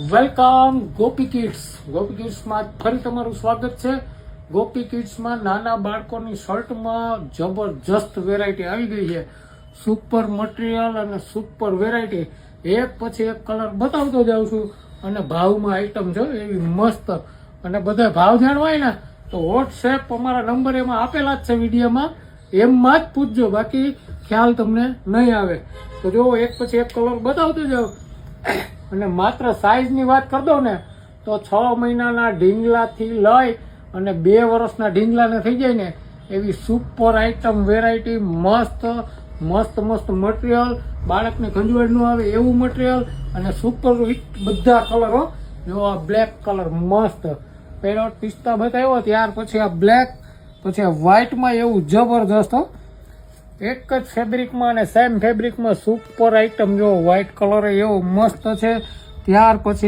Welcome ગોપી કિડ્સમાં ફરી તમારું સ્વાગત છે. ગોપી કિડ્સમાં નાના બાળકોની શર્ટમાં જબરજસ્ત વેરાયટી આવી ગઈ છે. સુપર મટીરિયલ અને સુપર વેરાયટી, એક પછી એક કલર બતાવતો જાઉં છું અને ભાવમાં આઈટમ જો એવી મસ્ત. અને બધા ભાવ જાણવા હોય ને તો વોટ્સએપ અમારા નંબર એમાં આપેલા જ છે વિડીયોમાં, એમમાં જ પૂછજો, બાકી ખ્યાલ તમને નહીં આવે. તો જો એક પછી એક કલર બતાવતો જાઉં. અને માત્ર સાઈઝની વાત કરી દઉં ને તો 6 મહિનાના ઢીંગલાથી લઈ અને 2 વર્ષના ઢીંગલાને થઈ જાય ને એવી સુપર આઈટમ વેરાયટી, મસ્ત મસ્ત મસ્ત મટીરિયલ, બાળકને ખંજવાળ ન આવે એવું મટીરિયલ અને સુપર હિટ બધા કલરો. જો આ બ્લેક કલર મસ્ત, પહેલો પિસ્તા બતાવ્યો, ત્યાર પછી આ બ્લેક, પછી આ વ્હાઇટમાં એવું જબરજસ્ત એક જ ફેબ્રિકમાં અને સેમ ફેબ્રિકમાં સુપર આઈટમ. જો વ્હાઇટ કલર એવો મસ્ત છે. ત્યાર પછી